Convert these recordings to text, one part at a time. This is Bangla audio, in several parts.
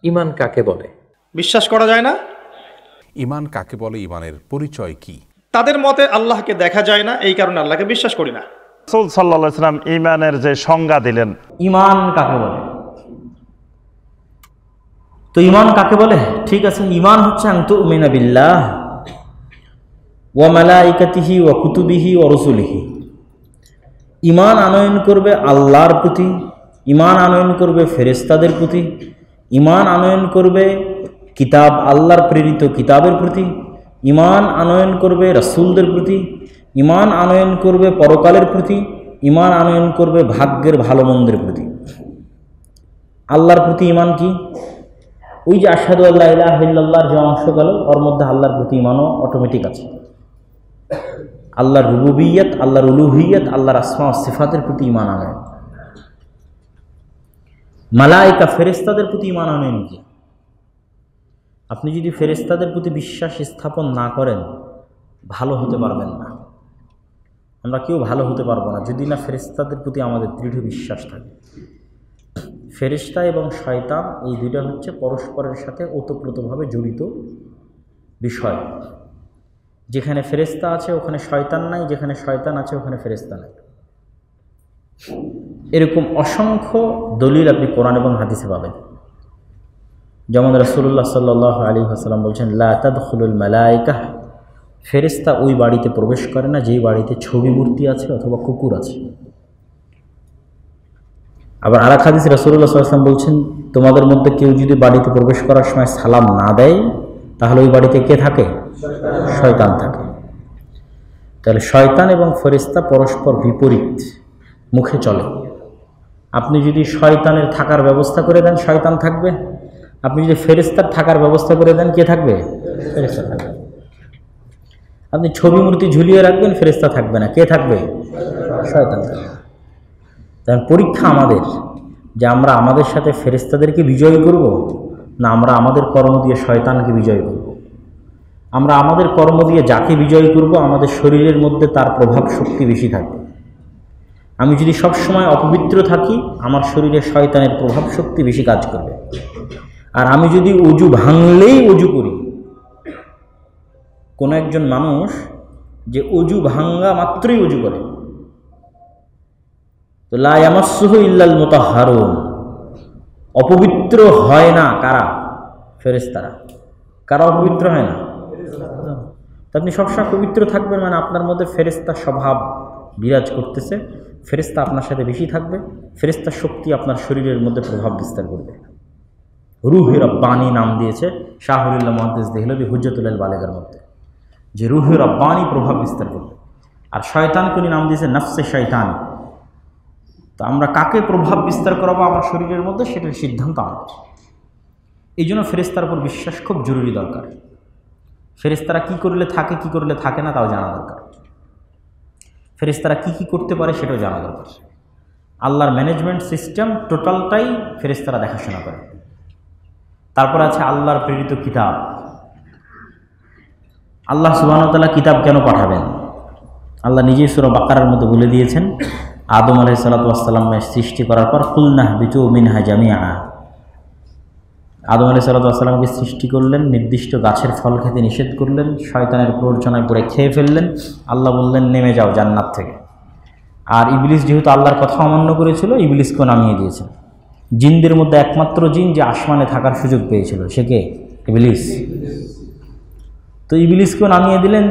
ঈমান কাকে বলে? বিশ্বাস করা যায় না। ঈমান কাকে বলে, ঈমানের পরিচয় কি? তাদের মতে আল্লাহকে দেখা যায় না, এই কারণে আল্লাহকে বিশ্বাস করি না। রাসূল সাল্লাল্লাহু আলাইহি ওয়াসাল্লাম ঈমানের যে সংজ্ঞা দিলেন, ঈমান কাকে বলে? তো ঈমান কাকে বলে? ঠিক আছে, ঈমান হচ্ছে আন তুমিনা বিল্লাহ ওয়া মালাইকাতিহি ওয়া কুতুবিহি ওয়া রুসুলিহি। ঈমান আনয়ন করবে আল্লাহর প্রতি, ঈমান আনয়ন করবে ফেরেশতাদের প্রতি, ঈমান আনয়ন করবে কিতাব আল্লাহর প্রেরিত কিতাবের প্রতি, ঈমান আনয়ন করবে রাসূলদের প্রতি, ঈমান আনয়ন করবে পরকালের প্রতি, ঈমান আনয়ন করবে ভাগ্যের ভালো মন্দের প্রতি। আল্লাহর প্রতি ঈমান কি? ওই যে আশহাদু আল্লা ইলাহা ইল্লাল্লাহর যে অংশ গেল, ওর মধ্যে আল্লাহর প্রতি ঈমানও অটোমেটিক আছে। আল্লাহর রুবুবিয়ত, আল্লাহর উলুহিয়ত, আল্লাহর আসমা ও সিফাতের প্রতি ঈমান আনয়ন। মালায়েকা ফেরেশতাদের প্রতি ঈমান আনয়ন কি? আপনি যদি ফেরেশতাদের প্রতি বিশ্বাস স্থাপন না করেন, ভালো হতে পারবেন না। আমরা কেউ ভালো হতে পারবো না যদি না ফেরেশতাদের প্রতি আমাদের দৃঢ় বিশ্বাস থাকে। ফেরেশতা এবং শয়তান এই দুইটা হচ্ছে পরস্পরের সাথে ওতপ্রোতভাবে জড়িত বিষয়। যেখানে ফেরেশতা আছে ওখানে শয়তান নাই, যেখানে শয়তান আছে ওখানে ফেরেশতা নাই। এরকম অসংখ্য দলিল আপনি কোরআন এবং হাদিসে পাবেন। যেমন রাসূলুল্লাহ সাল্লাল্লাহু আলাইহি ওয়াসাল্লাম বলছেন, লা তাদখুলুল মালায়েকা, ফেরেশতা ওই বাড়িতে প্রবেশ করে না যেই বাড়িতে ছবি মূর্তি আছে অথবা কুকুর আছে। আবার আর এক হাদিসে রাসূলুল্লাহ সাল্লাল্লাহু আলাইহি ওয়াসাল্লাম বলছেন, তোমাদের মধ্যে কেউ যদি বাড়িতে প্রবেশ করার সময় সালাম না দেয় তাহলে ওই বাড়িতে কে থাকে? শয়তান থাকে। তাহলে শয়তান এবং ফেরেশতা পরস্পর বিপরীত মুখে চলে। আপনি যদি শয়তানের থাকার ব্যবস্থা করে দেন, শয়তান থাকবে। আপনি যদি ফেরেশতার থাকার ব্যবস্থা করে দেন, কে থাকবে? ফেরেশতা থাকবে। আপনি ছবি মূর্তি ঝুলিয়ে রাখবেন, ফেরেশতা থাকবে না, কে থাকবে? শয়তান থাকবে। তাই পরীক্ষা আমাদের যে আমরা আমাদের সাথে ফেরেশতাদেরকে বিজয় করব না আমরা আমাদের কর্ম দিয়ে শয়তানকে বিজয় করব। আমরা আমাদের কর্ম দিয়ে যাকে বিজয় করব আমাদের শরীরের মধ্যে তার প্রভাব শক্তি বেশি থাকবে। আমি যদি সবসময় অপবিত্র থাকি আমার শরীরে শয়তানের প্রভাব শক্তি বেশি কাজ করবে। আর আমি যদি অজু ভাঙলেই অজু করি, কোনো একজন মানুষ যে অজু ভাঙ্গা মাত্রই অজু করে, তো লা ইয়ামাসসুহু ইল্লাল মুতাহহারুন, অপবিত্র হয় না কারা? ফেরেশতারা। কারা অপবিত্র হয় না? তো আপনি সবসময় পবিত্র থাকবেন মানে আপনার মধ্যে ফেরেশতা স্বভাব বিরাজ করতেছে, ফেরেশতা আপনার সাথে বেশি থাকবে, ফেরেশতার শক্তি আপনার শরীরের মধ্যে প্রভাব বিস্তার করবে। রূহে রব্বানী নাম দিয়েছে শাহুরুল্লাহ মুহাদ্দিস দেহলভী হুজ্জাতুল বালেগার মধ্যে, যে রূহে রব্বানী প্রভাব বিস্তার করবে। আর শয়তানকে উনি নাম দিয়েছে নফসে শয়তান। তো আমরা কাকে প্রভাব বিস্তার করাবো আমার শরীরের মধ্যে সেটার সিদ্ধান্ত আমাদের। এই জন্য ফেরেশতার উপর বিশ্বাস খুব জরুরি দরকার। ফেরেশতারা কী করলে থাকে, কী করলে থাকে না তাও জানা দরকার। ফেরেশতারা কী কী করতে পারে সেটাও জানা দরকার। আল্লাহর ম্যানেজমেন্ট সিস্টেম টোটালটাই ফেরেশতারা দেখাশোনা করে। তারপর আছে আল্লাহর প্রেরিত কিতাব। আল্লাহ সুবহানাহু ওয়া তাআলা কিতাব কেন পাঠাবেন? আল্লাহ নিজেই সূরা বাকারার মধ্যে বলে দিয়েছেন, আদম আলাইহিস সালাতু ওয়াস সালামের সৃষ্টি করার পর কুলনা বিতু মিনহা জামিআ, আদম আলাইহিস সালাতু ওয়াস সালামকে সৃষ্টি করলেন, নির্দিষ্ট গাছের ফল খেতে নিষেধ করলেন, শয়তানের প্ররোচনায় পড়ে খেয়ে ফেললেন। আল্লাহ বললেন নেমে যাও জান্নাত থেকে। আর ইবলিস যেহেতু আল্লাহর কথা অমান্য করেছিল, ইবলিসকেও নামিয়ে দিয়েছেন। জিনদের মধ্যে একমাত্র জিন যে আসমানে থাকার সুযোগ পেয়েছিল সে কে? ইবলিস। তো ইবলিসকেও নামিয়ে দিলেন,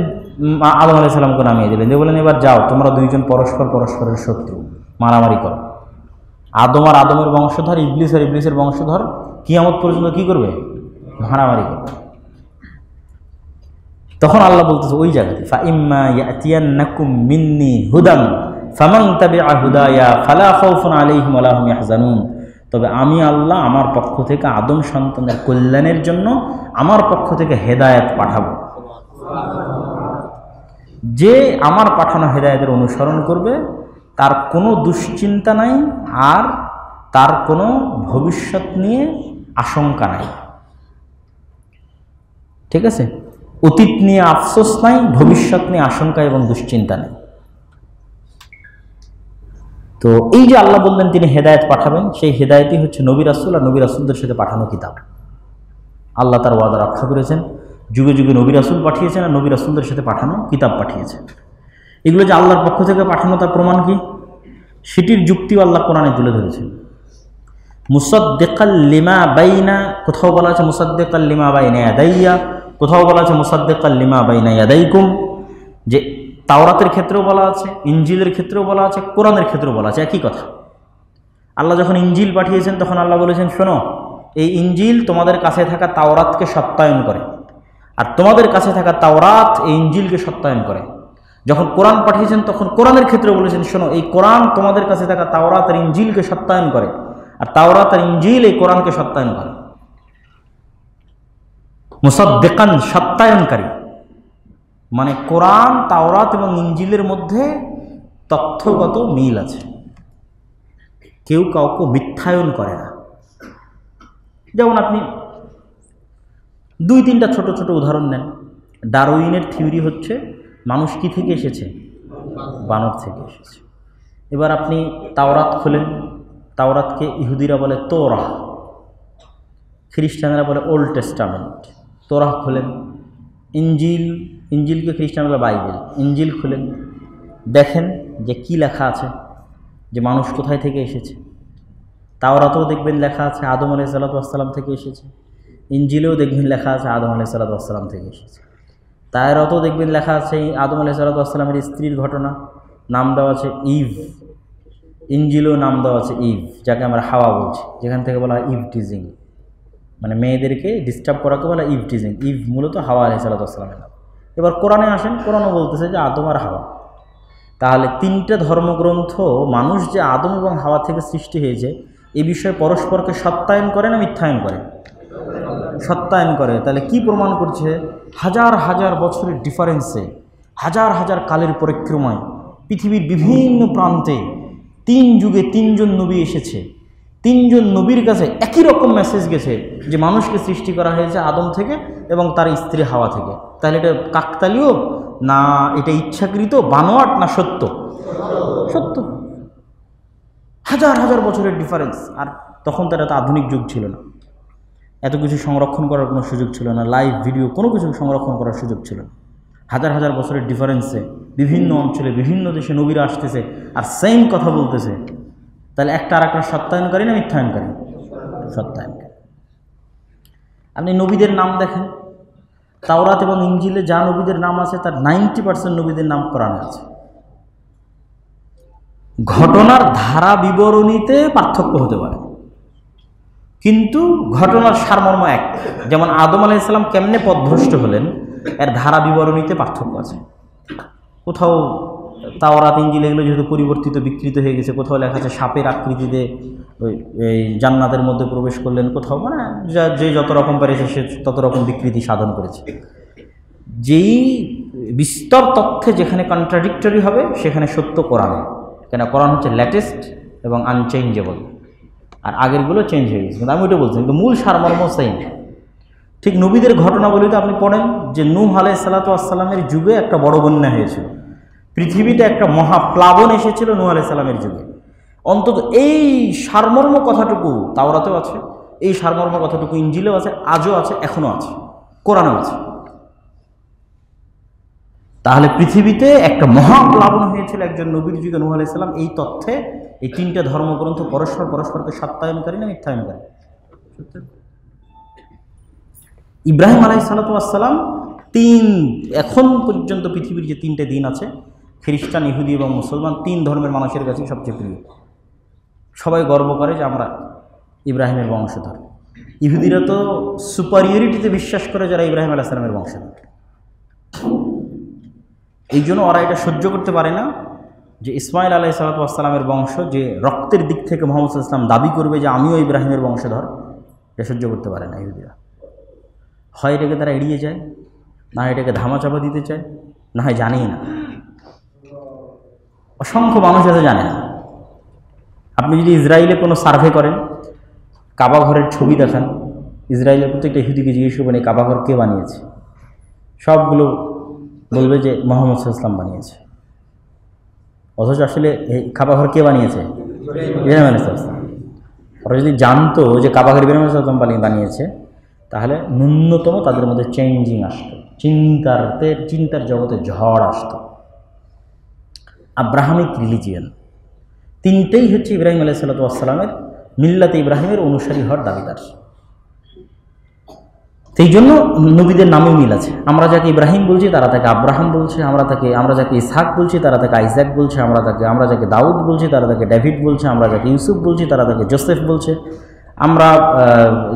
আদম আলাইহিস সালামকে নামিয়ে দিলেন, দিয়ে বলেন এবার যাও তোমরা দুইজন পরস্পরের শত্রু, মারামারি করো। আদম আর আদমের বংশধর, ইবলিস আর ইবলিসের বংশধর কিয়ামত পর্যন্ত কি করবে? মারামারি করবে। তখন আল্লাহ বলতেছে ওই জায়গাতে, ফাইম্মা ইয়াতিয়ান্নাকুম মিন্নি হুদান ফামান তাবিআ হুদায়া ফালা খাউফুন আলাইহিম ওয়ালা হুম ইয়াহজানুন। তবে আমি আল্লাহ আমার পক্ষ থেকে আদম সন্তানের কল্যাণের জন্য আমার পক্ষ থেকে হেদায়েত পাঠাবো। যে আমার পাঠানো হেদায়েতের অনুসরণ করবে তার কোনো দুশ্চিন্তা নাই, আর তার কোনো ভবিষ্যৎ নিয়ে আশঙ্কা নাই। ঠিক আছে? অতীত নিয়ে আফসোস নাই, ভবিষ্যৎ নিয়ে আশঙ্কা এবং দুশ্চিন্তা নেই। তো এই যে আল্লাহ বললেন তিনি হেদায়েত পাঠাবেন, সেই হেদায়েতই হচ্ছে নবী রাসূল আর নবী রাসূলদের সাথে পাঠানো কিতাব। আল্লাহ তার ওয়াদা রক্ষা করেছেন, যুগে যুগে নবী রাসূল পাঠিয়েছেন আর নবী রাসূলদের সাথে পাঠানো কিতাব পাঠিয়েছেন। এগুলো যে আল্লাহর পক্ষ থেকে পাঠানো তার প্রমাণ কি? সেটির যুক্তিও আল্লাহ কোরআনে তুলে ধরেছেন। মুসাদ্দিকাল লিমা বাইনা, কোথাও বলা আছে মুসাদ্দিকাল লিমা বাইনা ইয়াদাইয়া, কোথাও বলা আছে মুসাদ্দিকাল লিমা বাইনা ইয়াদাইকুম। যে তাওরাতের ক্ষেত্রেও বলা আছে, ইনজিলের ক্ষেত্রেও বলা আছে, কোরআনের ক্ষেত্রেও বলা আছে, একই কথা। আল্লাহ যখন ইনজিল পাঠিয়েছেন তখন আল্লাহ বলেছেন, শোনো, এই ইনজিল তোমাদের কাছে থাকা তাওরাতকে সত্যায়ন করে, আর তোমাদের কাছে থাকা তাওরাত এই ইনজিলকে সত্যায়ন করে। যখন কোরআন পাঠিয়েছেন তখন কোরআনের ক্ষেত্রে বলেছেন, শোনো, এই কোরআন তোমাদের কাছে থাকা তাওরাত আর ইনজিলকে সত্যায়ন করে, আর তাওরাত আর ইনজিল এই কোরআনকে সত্যায়ন করে। মুসাদ্দিকান, সত্যায়নকারী, মানে কোরআন, তাওরাত এবং ইনজিলের মধ্যে তথ্যগত মিল আছে, কেউ কাউকে মিথ্যায়ন করে না। যেমন আপনি 2-3টা ছোট ছোট উদাহরণ নেন। ডারউইনের থিওরি হচ্ছে মানুষ কি থেকে এসেছে? বানর থেকে এসেছে। এবার আপনি তাওরাত খোলেন, তাওরাতকে ইহুদিরা বলে তোরাহ, খ্রিস্টানরা বলে ওল্ড টেস্টামেন্ট। তোরাহ খোলেন। ইনজিলকে খ্রিস্টান বলে বাইবেল। ইনজিল খুলেন, দেখেন যে কি লেখা আছে, যে মানুষ কোথায় থেকে এসেছে। তাওরাতেও দেখবেন লেখা আছে আদম আলাইহিস সালাম থেকে এসেছে। ইনজিলেও দেখবেন লেখা আছে আদম আলাইহিস সালাম থেকে এসেছে। তাওরাতেও দেখবেন লেখা আছে আদম আলাইহিস সালামের স্ত্রীর ঘটনা, নাম দেওয়া আছে ইভ। ইনজিলেও নাম দেওয়া আছে ইভ, যাকে আমরা হাওয়া বলছি, যেখান থেকে বলা হয় ইভ টিজিং, মানে মেয়েদেরকে ডিস্টার্ব করাকে বলা ইভ টিজিং। ইভ মূলত হাওয়া আলাইহিস সালামের নাম। এবার কোরআনে আসেন, কোরআনও বলতেছে যে আদম আর হাওয়া। তাহলে 3টে ধর্মগ্রন্থ মানুষ যে আদম এবং হাওয়া থেকে সৃষ্টি হয়েছে এই বিষয়ে পরস্পরকে সত্যায়ন করে না মিথ্যায়ন করে? সত্যায়ন করে। তাহলে কি প্রমাণ করছে? হাজার হাজার বছরের ডিফারেন্সে, হাজার হাজার কালের পরিক্রমায় পৃথিবীর বিভিন্ন প্রান্তে 3 যুগে 3জন নবী এসেছে। 3জন নবীর কাছে একই রকম মেসেজ গেছে যে মানুষকে সৃষ্টি করা হয়েছে আদম থেকে এবং তার স্ত্রী হাওয়া থেকে। তাহলে এটা কাকতালীয় না এটা ইচ্ছাকৃত, বানোয়াট না সত্য? সত্য। হাজার হাজার বছরের ডিফারেন্স। আর তখন তো এটা আধুনিক যুগ ছিল না, এত কিছু সংরক্ষণ করার কোনো সুযোগ ছিল না, লাইভ ভিডিও কোনো কিছু সংরক্ষণ করার সুযোগ ছিল না। হাজার হাজার বছরের ডিফারেন্সে বিভিন্ন অঞ্চলে বিভিন্ন দেশে নবীরা আসতেছে আর সেম কথা বলতেছে। তাহলে একটা আর একটা সত্যায়নকারী না মিথ্যায়নকারী? সত্যায়নকারী। আপনি নবীদের নাম দেখেন, তাওরাত এবং ইনজিলে যা নবীদের নাম আছে তার 90% নবীদের নাম কোরআনে আছে। ঘটনার ধারা বিবরণীতে পার্থক্য হতে পারে, কিন্তু ঘটনার সারমর্ম এক। যেমন আদম আলাইহিস সালাম কেমনে পথভ্রষ্ট হলেন এর ধারা বিবরণীতে পার্থক্য আছে। কোথাও তাওরাত ইনজিল এগুলো যেহেতু পরিবর্তিত বিকৃত হয়ে গেছে, কোথাও লেখা আছে সাপের আকৃতিতে এই জান্নাতের মধ্যে প্রবেশ করলেন, কোথাও মানে যে যত রকম পেরেছে সে তত রকম বিকৃতি সাধন করেছে। যেই বিস্তর তথ্যে যেখানে কন্ট্রাডিক্টরি হবে সেখানে সত্য কোরআনে, কেন কোরআন হচ্ছে লেটেস্ট এবং আনচেঞ্জেবল, আর আগেরগুলো চেঞ্জ হয়ে গেছে। কিন্তু আমি ওইটা বলছি, কিন্তু মূল সারমর্ম সেম। ঠিক নবীদের ঘটনাবলিতে আপনি পড়েন যে নূহ আলাইহিস সালামের যুগে একটা বড় বন্যা হয়েছিল, পৃথিবীতে একটা মহাপ্লাবন এসেছিল নূহ আলাইহিস সালামের যুগে। অন্তত এই সারমর্ম কথাটুকু তাওরাতেও আছে, এই সারমর্ম কথাটুকু ইনজিলেও আছে, আজও আছে, এখনও আছে, কোরআনেও আছে। তাহলে পৃথিবীতে একটা মহাপ্লাবন হয়েছিল একজন নবীর যুগে নূহ আলাইহিস সালাম, এই তথ্যে এই 3টে ধর্মগ্রন্থ পরস্পরকে সত্যায়নকারী না মিথ্যায়নকারী? ইব্রাহিম আলাইহিস সালাম এখন পর্যন্ত পৃথিবীর যে 3টে দিন আছে, খ্রিস্টান, ইহুদি এবং মুসলমান, 3 ধর্মের মানুষের কাছে সবচেয়ে প্রিয়। সবাই গর্ব করে যে আমরা ইব্রাহিমের বংশধর। ইহুদিরা তো সুপারিয়রিটিতে বিশ্বাস করে যারা ইব্রাহিম আলাইহিস সালামের বংশধর। এই জন্য ওরা এটা সহ্য করতে পারে না যে ইসমাইল আলাইহিস সালামের বংশ, যে রক্তের দিক থেকে মুহাম্মদ সাল্লাল্লাহু আলাইহি ওয়াসাল্লাম দাবি করবে যে আমিও ইব্রাহিমের বংশধর, এটা সহ্য করতে পারে না ইহুদিরা। হয় এটাকে তারা এড়িয়ে যায়, না এটাকে ধামাচাপা দিতে চায়, না হয় জানেই না। অসংখ্য মানুষ আছে জানে না। আপনি যদি ইসরায়েলে কোনো সার্ভে করেন, কাবা ঘরের ছবি দেখান, ইসরায়েলের প্রত্যেকটা ইহুদিকে জিজ্ঞেস করবেন এই কাবা ঘর কে বানিয়েছে, সবগুলো বলবে যে মুহাম্মদ সাল্লাল্লাহু আলাইহি ওয়াসাল্লাম বানিয়েছে। অথচ আসলে এই কাবা ঘর কে বানিয়েছে? ইব্রাহিম আলাইহিস সালাম। ওরা যদি জানতো যে কাবা ঘর ইব্রাহিম আলাইহিস সালাম বানিয়েছে, তাহলে ন্যূনতম তাদের মধ্যে চেঞ্জিং আসতো, চিন্তার জগতে ঝড় আসতো। আব্রাহামিক রিলিজিয়ান তিনটেই হচ্ছে ইব্রাহিম আলাইহিসসালামের মিল্লাতে ইব্রাহিমের অনুসারী হওয়ার দাবিদার। সেই জন্য নবীদের নামেও মিল আছে। আমরা যাকে ইব্রাহিম বলছি তারা তাকে আব্রাহাম বলছে, আমরা যাকে ইসহাক বলছি তারা তাকে আইজাক বলছে, আমরা যাকে দাউদ বলছি তারা তাকে ডেভিড বলছে, আমরা যাকে ইউসুফ বলছি তারা তাকে জোসেফ বলছে, আমরা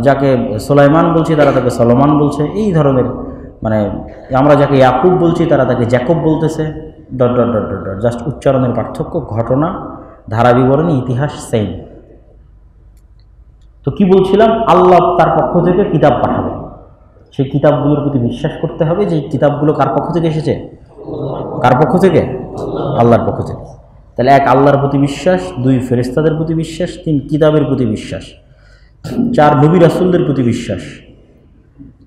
যাকে সুলাইমান বলছি তারা তাকে সলোমান বলছে। এই ধরনের মানে আমরা যাকে ইয়াকুব বলছি তারা তাকে জ্যাকব বলতেছে। Dot dot dot dot dot, just উচ্চারণের পার্থক্য, ঘটনা ধারা বিবরণী ইতিহাস সেম। তো কি বলছিলাম, আল্লাহ তার পক্ষ থেকে কিতাব পাঠাবে, সেই কিতাবগুলোর প্রতি বিশ্বাস করতে হবে। যে কিতাবগুলো কার পক্ষ থেকে এসেছে? কার পক্ষ থেকে? আল্লাহর পক্ষ থেকে। তাহলে এক, আল্লাহর প্রতি বিশ্বাস; দুই, ফেরেশতাদের প্রতি বিশ্বাস; তিন, কিতাবের প্রতি বিশ্বাস; চার, নবী রাসূলদের প্রতি বিশ্বাস।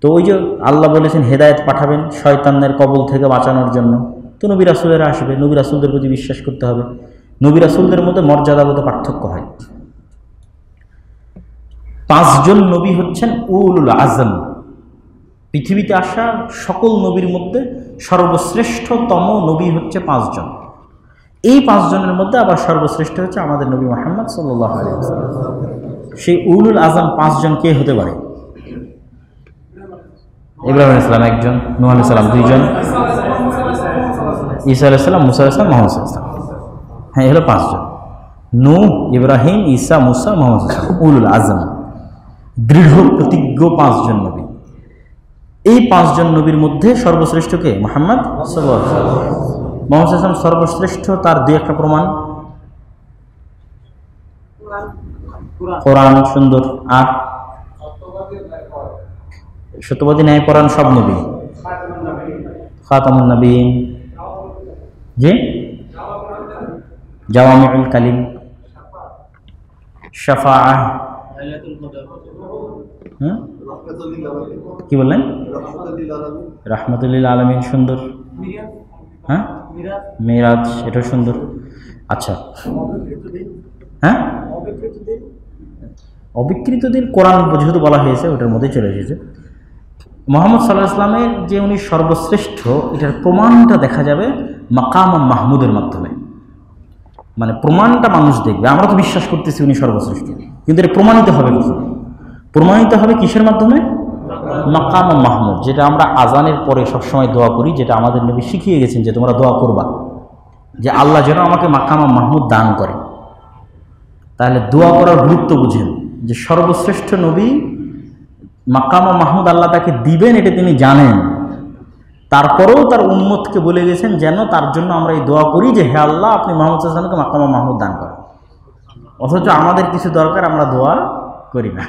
তো ওই যে আল্লাহ বলেছেন হেদায়েত পাঠাবেন শয়তানের কবল থেকে বাঁচানোর জন্য, তো নবী রাসূলেরা আসবে, নবী রাসূলদের প্রতি বিশ্বাস করতে হবে। নবী রাসূলদের মধ্যে মর্যাদাগত পার্থক্য হয়। 5 জন নবী হচ্ছেন উলুল আজম। পৃথিবীতে আসা সকল নবীর মধ্যে সর্বশ্রেষ্ঠতম নবী হচ্ছে 5 জন। এই 5 জনের মধ্যে আবার সর্বশ্রেষ্ঠ হচ্ছে আমাদের নবী মুহাম্মদ সাল্লাল্লাহু আলাইহি ওয়াসাল্লাম। সেই উলুল আজম 5 জন কে হতে পারে? ইব্রাহিম আলাইহিস সালাম 1 জন, নূহ আলাইহিস সালাম 2 জন, ঈসা আলাইহিস সালাম, মুসা আলাইহিস সালাম, মুহাম্মদ সাল্লাল্লাহু আলাইহি ওয়াসাল্লাম। হ্যাঁ, এ হলো 5 জন: নূহ, ইব্রাহিম, ঈসা, মুসা, মুহাম্মদ সাল্লাল্লাহু আলাইহি ওয়াসাল্লাম, উলুল আজম, দৃঢ় প্রতিজ্ঞ 5 জন নবী। এই 5 জন নবীর মধ্যে সর্বশ্রেষ্ঠ কে? মুহাম্মদ সাল্লাল্লাহু আলাইহি ওয়াসাল্লাম। মুহাম্মদ সাল্লাল্লাহু আলাইহি ওয়াসাল্লাম সর্বশ্রেষ্ঠ, তার 2-1টা প্রমাণ। কোরআন সুন্দর, আর সত্যবাদী ন্যায় পরায়ণ সব নবী, খাতামুন নবীন, জি, জাওয়ামিউল কালিম, শাফাআহ, কি বললেন? রাহমাতুল আলামিন সুন্দর, হ্যাঁ, মিরাজ, এটা সুন্দর। আচ্ছা, হ্যাঁ, অবিকৃত দিন কোরআন যেহেতু বলা হয়েছে ওটার মধ্যে চলে এসেছে। মুহাম্মদ সাল্লাল্লাহু আলাইহি ওয়াসাল্লামের যে উনি সর্বশ্রেষ্ঠ, এটার প্রমাণটা দেখা যাবে মাকাম মাহমুদের মাধ্যমে। মানে প্রমাণটা মানুষ দেখবে। আমরা তো বিশ্বাস করতেছি উনি সর্বশ্রেষ্ঠ, কিন্তু এটা প্রমাণিত হবে কি? প্রমাণিত হবে কিসের মাধ্যমে? মাকাম মাহমুদ, যেটা আমরা আজানের পরে সবসময় দোয়া করি, যেটা আমাদের নবী শিখিয়ে গেছেন যে তোমরা দোয়া করবা যে আল্লাহ যেন আমাকে মাকাম মাহমুদ দান করে। তাহলে দোয়া করার গুরুত্ব বুঝেন যে সর্বশ্রেষ্ঠ নবী মাকাম মাহমুদ আল্লাহ তাকে দিবেন, এটা তিনি জানেন। তারপরেও তার উম্মতকে বলে গেছেন যেন তার জন্য আমরা এই দোয়া করি যে হে আল্লাহ আপনি মুহাম্মদ সাল্লাল্লাহু আলাইহি ওয়াসাল্লামকে মাকাম মাহমুদ দান করেন। অথচ আমাদের কিছু দরকার, আমরা দোয়া করি না।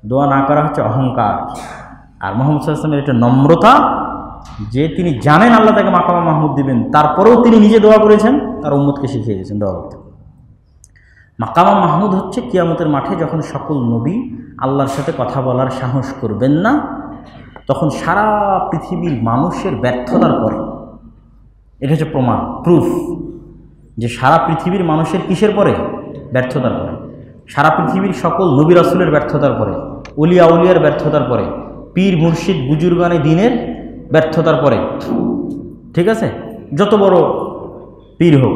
দোয়া না করা হচ্ছে অহংকার। আর মুহাম্মদ সাল্লাল্লাহু আলাইহি ওয়াসাল্লামের এটা নম্রতা যে তিনি জানেন আল্লাহ তাকে মাকাম মাহমুদ দিবেন, তারপরেও তিনি নিজে দোয়া করেছেন, তার উম্মতকে শিখিয়ে গেছেন দোয়া করতে। মাকাম মাহমুদ হচ্ছে কিয়ামতের মাঠে যখন সকল নবী আল্লাহর সাথে কথা বলার সাহস করবেন না, তখন সারা পৃথিবীর মানুষের ব্যর্থতার পরে, এটা হচ্ছে প্রমাণ, প্রুফ যে সারা পৃথিবীর মানুষের কিসের পরে? ব্যর্থতার পরে। সারা পৃথিবীর সকল নবী রাসূলের ব্যর্থতার পরে, ওলিয়া উলিয়ার ব্যর্থতার পরে, পীর মুর্শিদ বুজুর্গানে দিনের ব্যর্থতার পরে, ঠিক আছে? যত বড় পীর হোক,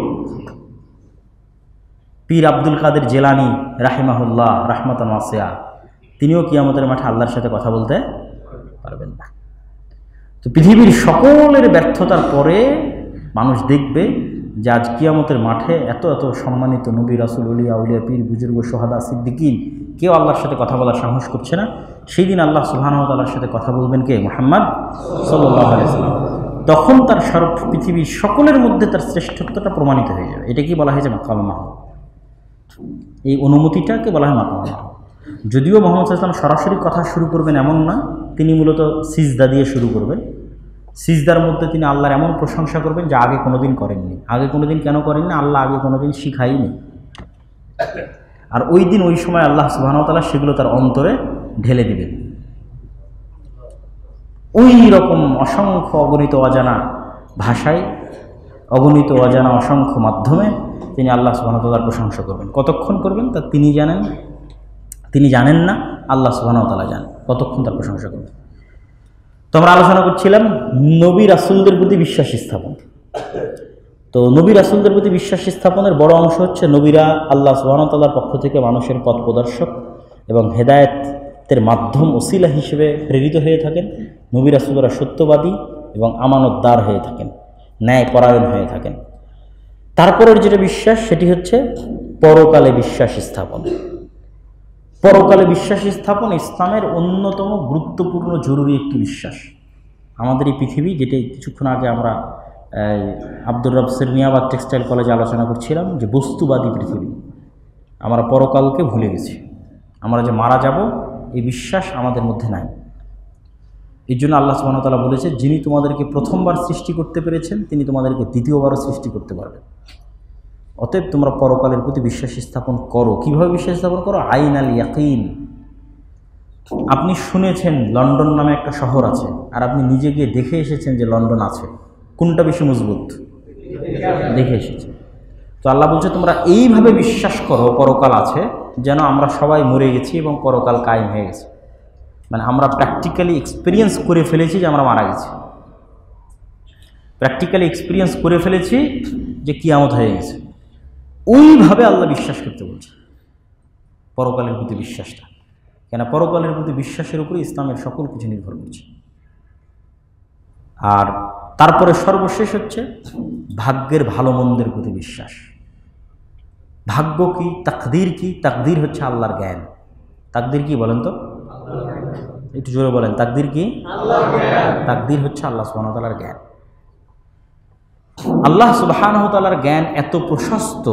পীর আব্দুল কাদের জেলানী রাহিমাহুল্লাহ রাহমাতান ওয়াসিয়া, তিনিও কিয়ামতের মাঠে আল্লাহর সাথে কথা বলতে পারবেন না। তো পৃথিবীর সকলের ব্যর্থতার পরে মানুষ দেখবে যে আজ কিয়ামতের মাঠে এত এত সম্মানিত নবী রাসূল, ওলিয়া উলিয়া, পীর বুজুর্গ, শুহাদা, সিদ্দিকিন কেউ আল্লাহর সাথে কথা বলার সাহস করছে না। সেই দিন আল্লাহ সুবহানাহু ওয়া তাআলার সাথে কথা বলবেন কে? মুহাম্মদ সাল্লাল্লাহু আলাইহি ওয়াসাল্লাম। তখন তার পৃথিবীর সকলের মধ্যে তার শ্রেষ্ঠত্বটা প্রমাণিত হয়ে যাবে। এটা কি বলা হয়েছে? মাকাম মাহমুদ। এই অনুমতিটাকে বলা হয় মাকাম মাহমুদ। যদিও মুহাম্মদ সাল্লাল্লাহু আলাইহি ওয়াসাল্লাম সরাসরি কথা শুরু করবেন এমন না, তিনি মূলত সিজদা দিয়ে শুরু করবেন। সিজদার মধ্যে তিনি আল্লাহর এমন প্রশংসা করবেন যা আগে কোনোদিন করেননি। আগে কোনোদিন কেন করেননি? আল্লাহ আগে কোনোদিন শিখাইনি। আর ওই দিন ওই সময় আল্লাহ সুবহানাহু ওয়া তাআলা সেগুলো তার অন্তরে ঢেলে দিবেন। ওই রকম অসংখ্য অগণিত অজানা ভাষায়, অগণিত অজানা অসংখ্য মাধ্যমে তিনি আল্লাহ সুবহানাহু ওয়া তাআলার প্রশংসা করবেন। কতক্ষণ করবেন তা তিনি জানেন, তিনি জানেন না, আল্লাহ সুবহানাহু ওয়া তাআলা জানেন। কতক্ষণ তার প্রশংসা করবে। তো আমরা আলোচনা করছিলাম নবী রাসূলদের প্রতি বিশ্বাস স্থাপন। তো নবী রাসূলদের প্রতি বিশ্বাস স্থাপনের বড় অংশ হচ্ছে নবীরা আল্লাহ সুবহানাহু ওয়া তাআলার পক্ষ থেকে মানুষের পথ প্রদর্শক এবং হেদায়েতের মাধ্যম ওসিলা হিসেবে প্রেরিত হয়ে থাকেন। নবী রাসূলরা সত্যবাদী এবং আমানতদার হয়ে থাকেন, ন্যায়পরায়ণ হয়ে থাকেন। তারপরের যেটা বিশ্বাস সেটি হচ্ছে পরকালে বিশ্বাস স্থাপন। পরকালে বিশ্বাস স্থাপন ইসলামের অন্যতম গুরুত্বপূর্ণ জরুরি একটি বিশ্বাস। আমাদের এই পৃথিবী, যেটি কিছুক্ষণ আগে আমরা আব্দুর রব সিরনিয়াবাদ টেক্সটাইল কলেজে আলোচনা করছিলাম, যে বস্তুবাদী পৃথিবী, আমরা পরকালকে ভুলে গেছি। আমরা যে মারা যাব এই বিশ্বাস আমাদের মধ্যে নাই। এই জন্য আল্লাহ সুবহানাহু ওয়া তাআলা বলেছে, যিনি তোমাদেরকে প্রথমবার সৃষ্টি করতে পেরেছেন তিনি তোমাদেরকে দ্বিতীয়বারও সৃষ্টি করতে পারবেন। অতএব তোমরা পরকালের প্রতি বিশ্বাস স্থাপন করো। কিভাবে বিশ্বাস স্থাপন করো? আইনাল ইয়াকিন। আপনি শুনেছেন লন্ডন নামে একটা শহর আছে, আর আপনি নিজে গিয়ে দেখে এসেছেন যে লন্ডন আছে, কোনটা বেশি মজবুত? দেখে এসেছেন। তো আল্লাহ বলছে তোমরা এইভাবে বিশ্বাস করো পরকাল আছে, যেন আমরা সবাই মরে গেছি এবং পরকাল কায়েম হয়ে গেছে। মানে আমরা প্র্যাকটিক্যালি এক্সপিরিয়েন্স করে ফেলেছি যে আমরা মারা গেছি, প্র্যাকটিক্যালি এক্সপিরিয়েন্স করে ফেলেছি যে কিয়ামত হয়ে গেছে। ওইভাবে আল্লাহ বিশ্বাস করতে বলছে পরকালের প্রতি বিশ্বাসটা। কেন? পরকালের প্রতি বিশ্বাসের উপরে ইসলামের সকল কিছু নির্ভর করছে। আর তারপরে সর্বশেষ হচ্ছে ভাগ্যের ভালো মন্দের প্রতি বিশ্বাস। ভাগ্য কি? তাকদীর কি? তাকদীর হচ্ছে আল্লাহর জ্ঞান। তাকদীর কি বলেন তো? একটু জোরে বলেন, তাকদীর কি? তাকদীর হচ্ছে আল্লাহ সুবহানাহু ওয়া তাআলার জ্ঞান। আল্লাহ সুবহানাহু ওয়া তাআলার জ্ঞান এত প্রশস্ত,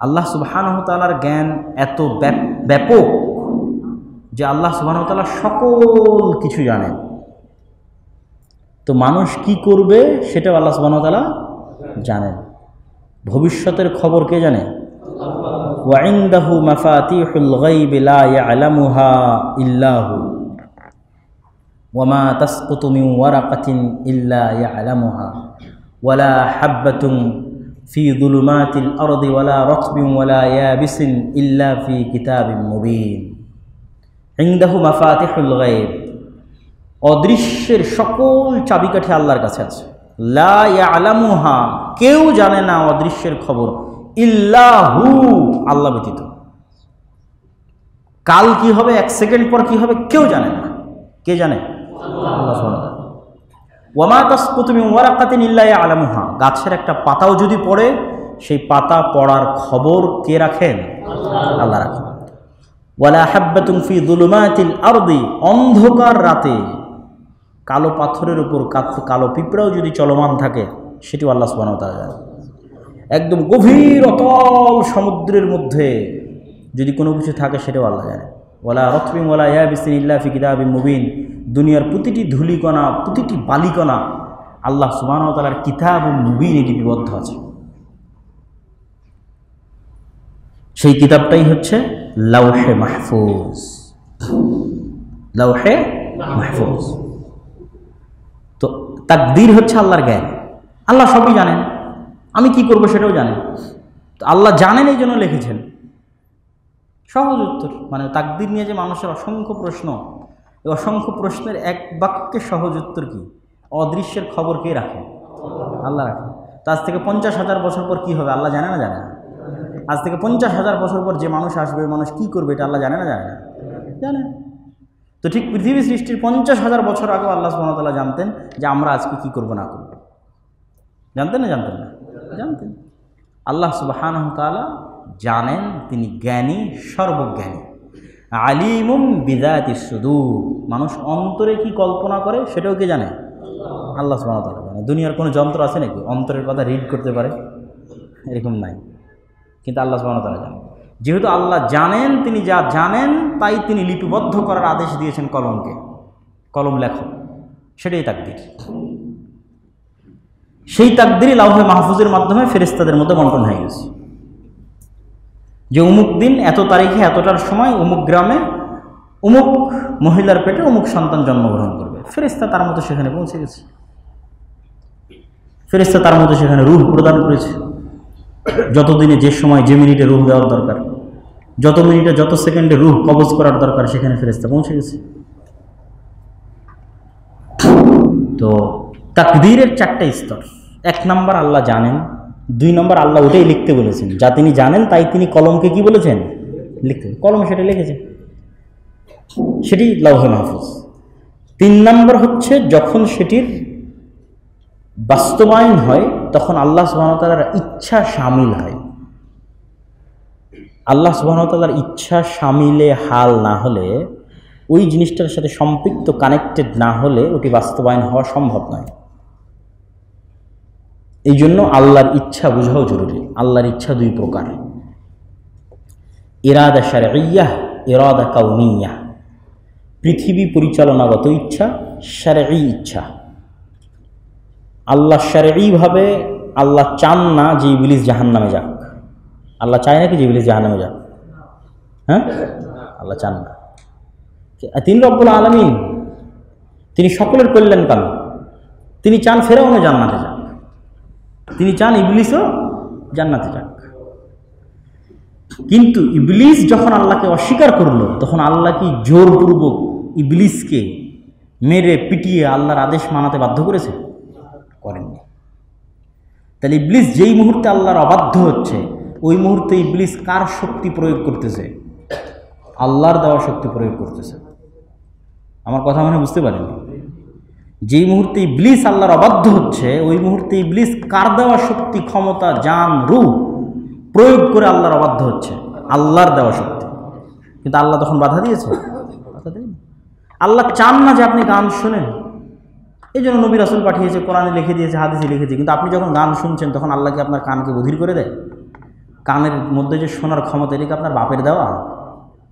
আল্লাহ সুবহানাহু ওয়া তাআলার জ্ঞান এত ব্যাপক যে আল্লাহ সুবহানাহু ওয়া তাআলা সকল কিছু জানেন। তো মানুষ কি করবে সেটাও আল্লাহ সুবহানাহু ওয়া তাআলা জানেন। ভবিষ্যতের খবর কে জানে? ওয়া ইনদাহু মাফাতিহুল গায়বি লা ইয়ালামুহা ইল্লা হু ওয়া মা তাসকুতু মিন ওয়ারাকাতিন ইল্লা ইয়ালামুহা ওয়ালা হাববাতুন ফি যুলুমাতিল আরদি ওয়ালা রাতবিন ওয়ালা ইয়াবিসিন ইল্লা ফি কিতাবিন মুবিন। ইনদাহু মাফাতিহুল গায়ব, অদৃশ্যের সকল চাবিকাঠি আল্লাহর কাছে আছে। লা ইয়ালামুহা, কেউ জানে না অদৃশ্যের খবর, ইল্লাহু, আল্লাহ ব্যতীত। কাল কি হবে, এক সেকেন্ড পর কি হবে, কেউ জানে না। কে জানে? আল্লাহ সুবহানাহু ওয়া তাআলা। ওয়া মা তাসকুতু মিন ওয়ারাকাতিন ইল্লা ইয়ালামুহা, গাছের একটা পাতাও যদি পড়ে সেই পাতা পড়ার খবর কে রাখেন? আল্লাহ রাখেন। ওয়ালা হাববাতুন ফি যুলুমাতিল আরদি, অন্ধকার রাতে কালো পাথরের উপর কালো পিঁপড়াও যদি চলমান থাকে সেটিও আল্লাহ সুবহানাহু ওয়া তাআলা জানেন। একদম গভীর অতল সমুদ্রের মধ্যে যদি কোনো কিছু থাকে সেটাও আল্লাহ জানেন। ওয়ালা রাতবিন ওয়ালা ইয়াবিসিন ইল্লা ফি কিতাবিন মুবিন, দুনিয়ার প্রতিটি ধূলিকণা, প্রতিটি বালিকণা আল্লাহ সুবহানাহু ওয়া তাআলার কিতাবুম মুবিনে লিপিবদ্ধ আছে। সেই কিতাবটাই হচ্ছে লাওহে মাহফুজ। লাওহে মাহফুজ। তো তাকদীর হচ্ছে আল্লাহর জ্ঞান। আল্লাহ সবই জানেন, আমি কি করব সেটাও জানেন। তো আল্লাহ জানেন, এই জন্য লিখেছেন। সহজ উত্তর। মানে তাকদীর নিয়ে যে মানুষের অসংখ্য প্রশ্ন, এই অসংখ্য প্রশ্নের এক বাক্যে সহজ উত্তর কি? অদৃশ্যের খবর কে রাখে? আল্লাহ রাখে। তো আজ থেকে 50,000 বছর পর কি হবে আল্লাহ জানে না? জানে না। আজ থেকে 50,000 বছর পর যে মানুষ আসবে, মানুষ কি করবে, এটা আল্লাহ জানে না? জানে না। জানে। তো ঠিক পৃথিবী সৃষ্টির 50,000 বছর আগে আল্লাহ সুবহানাহু ওয়া তাআলা জানতেন যে আমরা আজকে কি করব না করব। জানতেন না? জানতেন না? জানতেন। আল্লাহ সুবহানাহু ওয়া তাআলা জানেন, তিনি জ্ঞানী, সর্বজ্ঞানী। আলিমুম বিযাতিস সুদূর, মানুষ অন্তরে কি কল্পনা করে সেটাও কে জানে? আল্লাহ সুবহানাহু ওয়া তাআলা জানে। দুনিয়ার কোনো যন্ত্র আছে নাকি অন্তরের কথা রিড করতে পারে? এরকম নাই। কিন্তু আল্লাহ সুবহানাহু ওয়া তাআলা জানেন। যেহেতু আল্লাহ জানেন, তিনি যা জানেন তাই তিনি লিপিবদ্ধ করার আদেশ দিয়েছেন কলমকে। কলম লেখো, সেটাই তাকদীর। সেই তাকদীরই লাওহে মাহফুজের মাধ্যমে ফেরেশতাদের মধ্যে বন্টন হয়ে গেছে যে অমুক দিন এত তারিখে এতটার সময় অমুক গ্রামে অমুক মহিলার পেটে অমুক সন্তান জন্মগ্রহণ করবে। ফেরেশতা তার মতো সেখানে পৌঁছে গেছে। ফেরেশতা তার মতো সেখানে রূহ প্রদান করেছে, যতদিনে যে সময় যে মিনিটে রূহ দেওয়ার দরকার। যত মিনিটে যত সেকেন্ডে রূহ কবজ করার দরকার সেখানে ফেরেশতা পৌঁছে গেছে। তো তাকদীরের 4টা স্তর। 1 নম্বর আল্লাহ জানেন, 2 নম্বর আল্লাহ ওটাই লিখতে বলেছেন, যা তিনি জানেন তাই তিনি কলমকে কি বলেছেন, লিখতে। কলম সেটা লিখেছে, সেটি লাওহে মাহফুজ। 3 নম্বর হচ্ছে যখন সেটির বাস্তবায়ন হয় তখন আল্লাহ সুবহানাহু ওয়া তাআলার ইচ্ছা শামিল হয়। আল্লাহ সুবহানাহু ওয়া তাআলার ইচ্ছা শামিলে হাল না হলে, ওই জিনিসটার সাথে সম্পৃক্ত কানেক্টেড না হলে ওটি বাস্তবায়ন হওয়া সম্ভব নয়। এই জন্য আল্লাহর ইচ্ছা বোঝাও জরুরি। আল্লাহর ইচ্ছা 2 প্রকার, ইরাদা শারঈয়াহ, ইরাদা কাউনিয়াহ। পৃথিবী পরিচালনাগত ইচ্ছা, শারঈ ইচ্ছা। আল্লাহ শারঈভাবে আল্লাহ চান না যে ইবলিস জাহান্নামে যাক। আল্লাহ চায় নাকি যে ইবলিস জাহান্নামে যাক? হ্যাঁ, আল্লাহ চান না। তিনি রব্বুল আলামিন, তিনি সকলের কল্যাণকামী। তিনি চান ফেরাউনও জান্নাতে যাক, তিনি চান ইবলিসও জান্নাতে যাক। কিন্তু ইবলিস যখন আল্লাহকে অস্বীকার করলো তখন আল্লাহ কি জোরপূর্বক ইবলিসকে মেরে পিটিয়ে আল্লাহর আদেশ মানাতে বাধ্য করেছে? করেননি। তাহলে ইবলিস যেই মুহূর্তে আল্লাহর অবাধ্য হচ্ছে ওই মুহূর্তে ইবলিস কার শক্তি প্রয়োগ করতেছে? আল্লাহর দেওয়া শক্তি প্রয়োগ করতেছে। আমার কথা মনে বুঝতে পারেন? যেই মুহূর্তে ইবলিস আল্লাহর অবাধ্য হচ্ছে ওই মুহূর্তে ইবলিস কার দেওয়া শক্তি, ক্ষমতা, জান, রূহ প্রয়োগ করে আল্লাহর অবাধ্য হচ্ছে? আল্লাহর দেওয়া শক্তি। কিন্তু আল্লাহ তখন বাধা দিয়েছে? বাধা দেয়নি। আল্লাহ চান না যে আপনি গান শোনেন, এই জন্য নবী রাসূল পাঠিয়েছে, কোরআনে লিখে দিয়েছে, হাদিসে লিখেছে। কিন্তু আপনি যখন গান শুনছেন তখন আল্লাহ কি আপনার কানকে বধির করে দেয়? কানের মধ্যে যে শোনার ক্ষমতা, এটা কি আপনার বাপের দেওয়া?